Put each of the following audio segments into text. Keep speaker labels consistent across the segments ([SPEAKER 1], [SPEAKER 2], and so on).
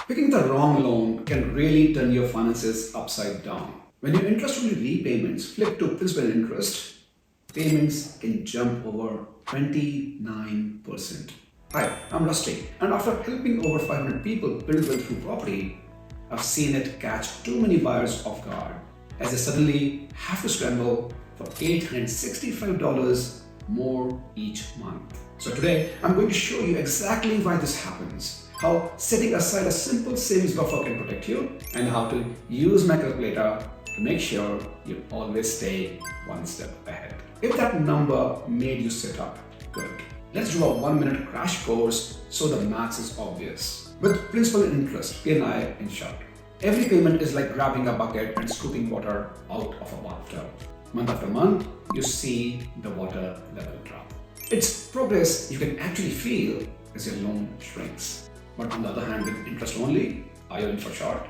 [SPEAKER 1] Picking the wrong loan can really turn your finances upside down. When your interest-only repayments flip to principal and interest, payments can jump over 29%. Hi, I'm Rusty, and after helping over 500 people build wealth through property, I've seen it catch too many buyers off guard as they suddenly have to scramble for $865 more each month. So today, I'm going to show you exactly why this happens, how setting aside a simple savings buffer can protect you, and how to use my calculator to make sure you always stay one step ahead. If that number made you sit up, good. Let's do a 1-minute crash course so the maths is obvious. With principal and interest, P&I in short, every payment is like grabbing a bucket and scooping water out of a bathtub. Month after month, you see the water level drop. It's progress you can actually feel as your loan shrinks. But on the other hand, with interest only, IO for short,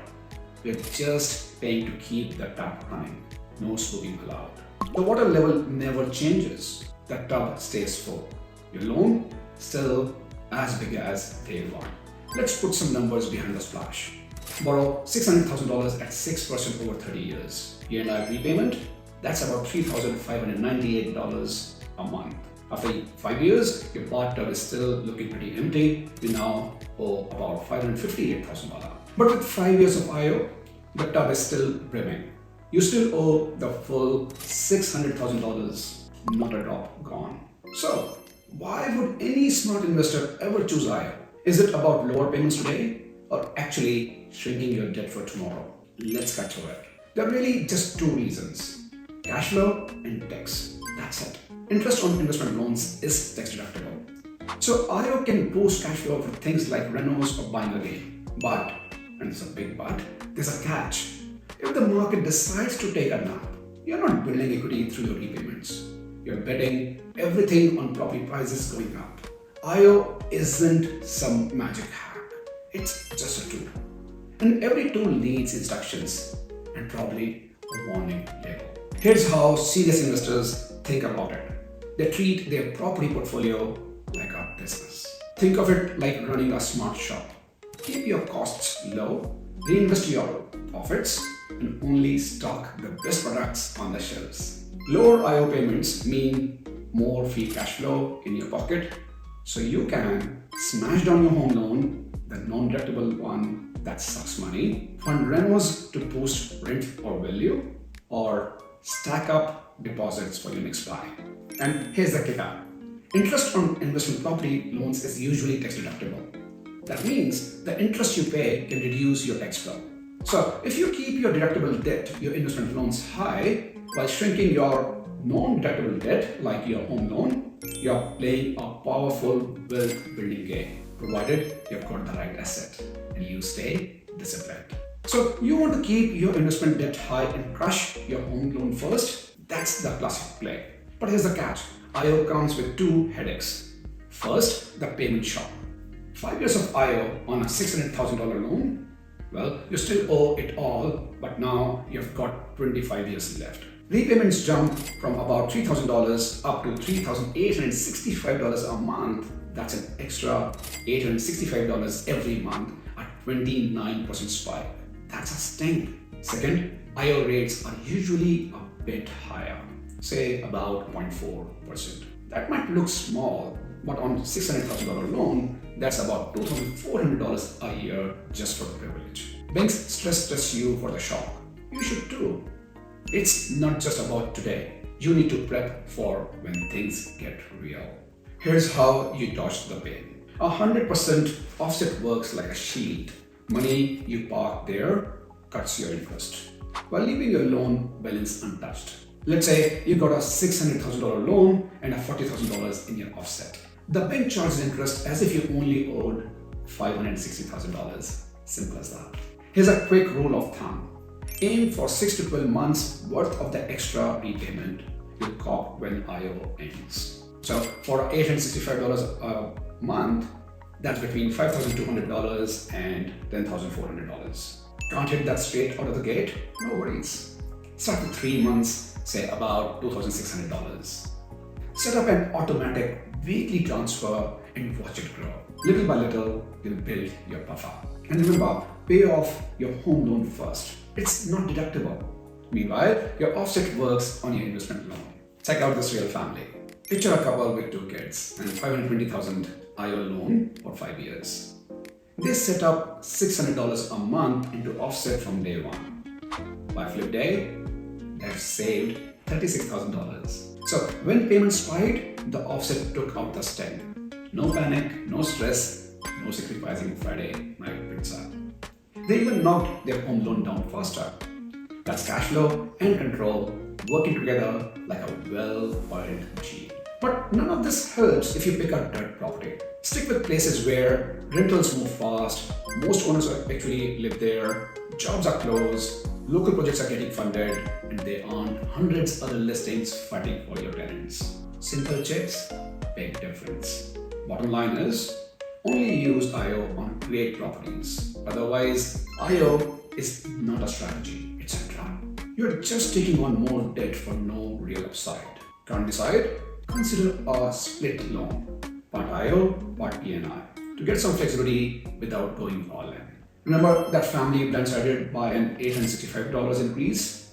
[SPEAKER 1] we're just paying to keep the tap running. No scooping allowed. The water level never changes. The tub stays full. Your loan still as big as day one. Let's put some numbers behind the splash. Borrow $600,000 at 6% over 30 years. P&I repayment, that's about $3,598 a month. After 5 years, your bathtub is still looking pretty empty. You now owe about $558,000. But with 5 years of IO, the tub is still brimming. You still owe the full $600,000, not a drop gone. So, why would any smart investor ever choose IO? Is it about lower payments today or actually shrinking your debt for tomorrow? Let's cut to it. There are really just two reasons: cash flow and tax. That's it. Interest on investment loans is tax deductible. So IO can boost cash flow for things like renos or buying again. But, and it's a big but, there's a catch. If the market decides to take a nap, you're not building equity through your repayments. You're betting everything on property prices going up. IO isn't some magic hack. It's just a tool. And every tool needs instructions and probably a warning label. Here's how serious investors think about it. They treat their property portfolio like a business. Think of it like running a smart shop. Keep your costs low, reinvest your profits, and only stock the best products on the shelves. Lower IO payments mean more free cash flow in your pocket, so you can smash down your home loan, the non-deductible one that sucks money, fund renos to boost rent or value, or stack up deposits for your next buy. And here's the kicker. Interest on investment property loans is usually tax deductible. That means the interest you pay can reduce your tax bill. So if you keep your deductible debt, your investment loans high, while shrinking your non-deductible debt like your home loan, you're playing a powerful wealth building game, provided you've got the right asset and you stay disciplined. So you want to keep your investment debt high and crush your home loan first? That's the classic play. But here's the catch. IO comes with two headaches. First, the payment shock. 5 years of IO on a $600,000 loan? Well, you still owe it all, but now you've got 25 years left. Repayments jump from about $3,000 up to $3,865 a month. That's an extra $865 every month, a 29% spike. That's a sting. Second, IO rates are usually a bit higher, say about 0.4%. That might look small, but on $600,000 loan, that's about $2,400 a year just for the privilege. Banks stress test you for the shock. You should too. It's not just about today. You need to prep for when things get real. Here's how you dodge the pain. 100% offset works like a shield. Money you park there cuts your interest, while leaving your loan balance untouched. Let's say you got a $600,000 loan and a $40,000 in your offset. The bank charges interest as if you only owed $560,000. Simple as that. Here's a quick rule of thumb. Aim for 6 to 12 months worth of the extra repayment you'll cop when IO ends. So for $865 a month, that's between $5,200 and $10,400. Can't hit that straight out of the gate? No worries. Start with 3 months, say about $2,600. Set up an automatic weekly transfer and watch it grow. Little by little, you'll build your buffer. And remember, pay off your home loan first. It's not deductible. Meanwhile, your offset works on your investment loan. Check out this real family. Picture a couple with 2 kids and 520,000 IO loan for 5 years. They set up $600 a month into offset from day one. By flip day, they've saved $36,000. So when payments spiked, the offset took out the sting. No panic, no stress, no sacrificing Friday night pizza. They even knocked their home loan down faster. That's cash flow and control working together like a well-oiled machine. But none of this helps if you pick a dirt property. Stick with places where rentals move fast, most owners actually live there, jobs are closed, local projects are getting funded, and there aren't hundreds other listings fighting for your tenants. Simple checks, big difference. Bottom line is, only use IO on great properties. Otherwise, IO is not a strategy, it's a trap. You're just taking on more debt for no real upside. Can't decide? Consider a split loan. Part IO, part ENI. To get some flexibility without going all in. Remember that family blindsided by an $865 increase?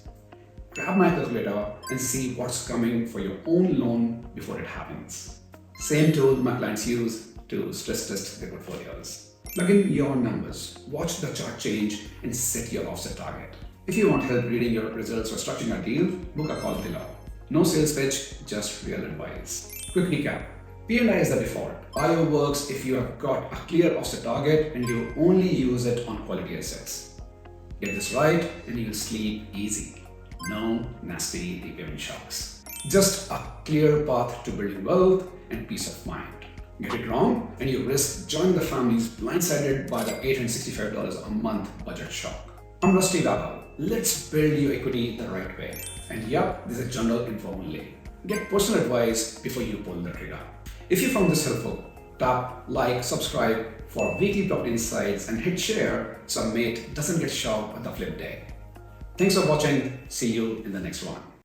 [SPEAKER 1] Grab my calculator and see what's coming for your own loan before it happens. Same tool my clients use to stress test their portfolios. Plug in your numbers, watch the chart change, and set your offset target. If you want help reading your results or structuring a deal, book a call below. No sales pitch, just real advice. Quick recap. P&I is the default. IO works if you have got a clear offset target and you only use it on quality assets. Get this right and you'll sleep easy. No nasty repayment shocks. Just a clear path to building wealth and peace of mind. Get it wrong and you risk joining the families blindsided by the $865 a month budget shock. I'm Rasti Vaibhav. Let's build your equity the right way. And yup, this is general info only. Get personal advice before you pull the trigger. If you found this helpful, tap like, subscribe for weekly property insights and hit share so a mate doesn't get shocked at the flip day. Thanks for watching. See you in the next one.